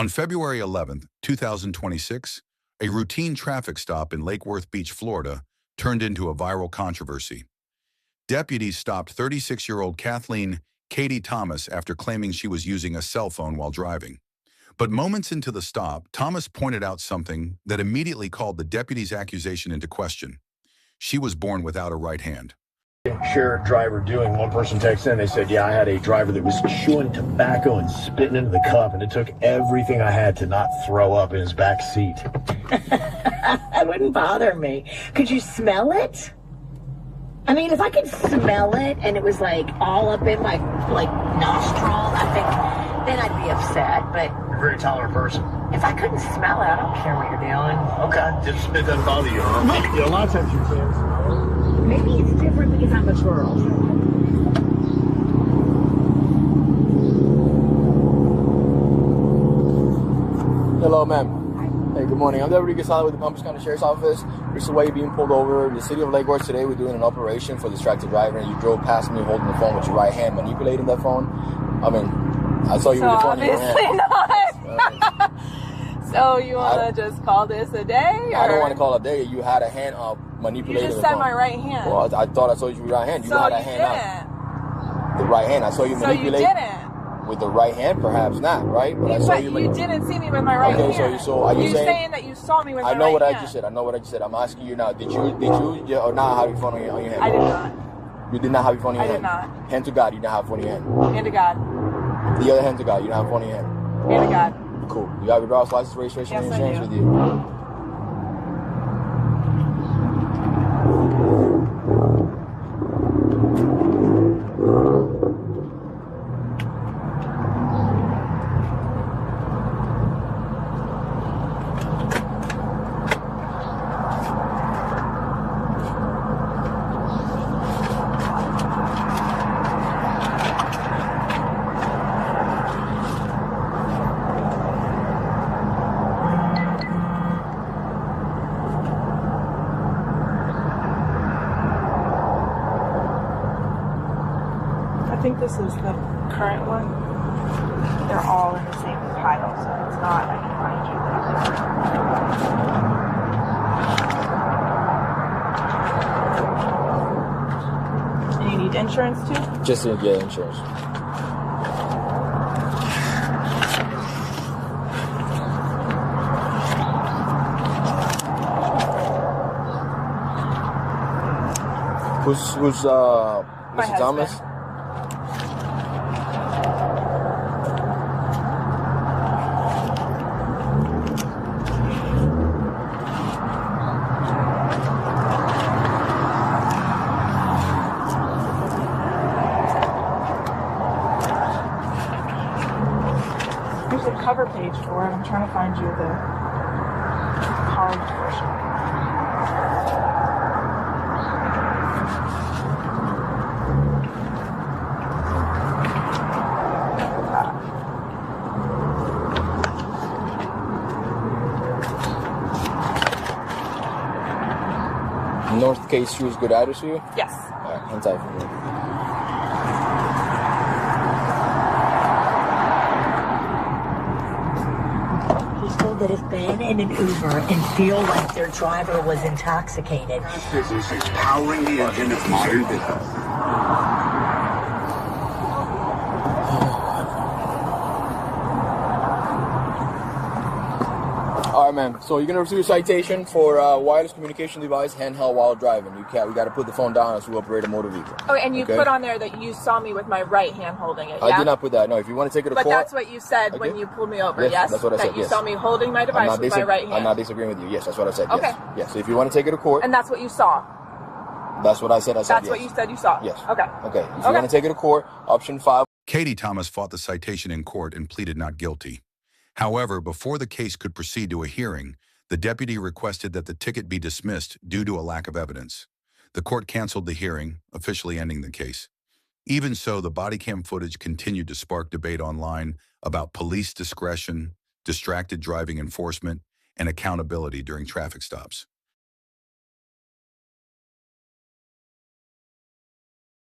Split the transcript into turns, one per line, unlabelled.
On February 11, 2026, a routine traffic stop in Lake Worth Beach, Florida, turned into a viral controversy. Deputies stopped 36-year-old Kathleen Katie Thomas after claiming she was using a cell phone while driving. But moments into the stop, Thomas pointed out something that immediately called the deputy's accusation into question. She was born without a right hand.
Shared driver doing. One person texted in, they said, yeah, I had a driver that was chewing tobacco and spitting into the cup, and it took everything I had to not throw up in his back seat.
That wouldn't bother me. Could you smell it? I mean, if I could smell it and it was like all up in my nostril, I think then I'd be upset. But
You're a very tolerant person.
if I couldn't smell it, I don't care what you're doing.
Okay. Just it doesn't bother you, huh? Yeah, a lot of times you can.
Maybe it's different because I'm a girl.
Hello, ma'am. Hey, good morning. I'm Deputy Gasala with the Palm Beach County Sheriff's Office. This is why you're being pulled over. In the city of Lake Worth today, we're doing an operation for distracted driver, and you drove past me holding the phone with your right hand, manipulating that phone. I mean, I saw you with the phone in your hand.
Obviously not. So you want to just call this a day? Or?
I don't want to call it a day. You had a hand up manipulating
You just
the
said
phone.
my right hand.
Well, I thought I saw you with your right hand. You had a hand up. The right hand. I saw you manipulate.
So you didn't.
With the right hand, perhaps not, right? But I saw you.
You didn't see me with my right hand.
Okay, so are you
saying that you saw me with my right hand?
I know what I just said. I know what I just said. I'm asking you now. Did you or not have your phone on your hand?
I did not.
You did not have your phone in your hand?
I did not.
Hand to God, you didn't have your phone in your hand?
Hand to God.
The other hand to God, you don't have your phone in your hand?
Hand to God.
Cool. You have your driver's license, registration, and insurance with you?
I think this is the current one. They're all in the same pile, so if it's not, I can find you. And you need insurance too?
Just to get insurance. Who's Mr. Thomas?
There's a cover page for it. I'm trying to find you the card portion.
North Case Shoes, good address for you?
Yes.
All right, hang tight for me.
People that have been in an Uber and feel like their driver was intoxicated.
Business is powering the engine of modern business.
All right, ma'am. So you're gonna receive a citation for wireless communication device handheld while driving. We got to put the phone down as we operate a motor vehicle.
Oh, and you put on there that you saw me with my right hand holding it. Yeah?
I did not put that. No, if you want to take it to court.
But that's what you said when you pulled me over. Yes,
that's what I said.
That you saw me holding my device with my right hand.
I'm not disagreeing with you. Yes, that's what I said.
Okay.
Yes. Yes. So if you want to take it to court.
And that's what you saw.
That's what I said.
That's
yes.
what you said you saw.
Yes.
Okay.
Okay. If you want to take it to court, option 5.
Katie Thomas fought the citation in court and pleaded not guilty. However, before the case could proceed to a hearing, the deputy requested that the ticket be dismissed due to a lack of evidence. The court canceled the hearing, officially ending the case. Even so, the body cam footage continued to spark debate online about police discretion, distracted driving enforcement, and accountability during traffic stops.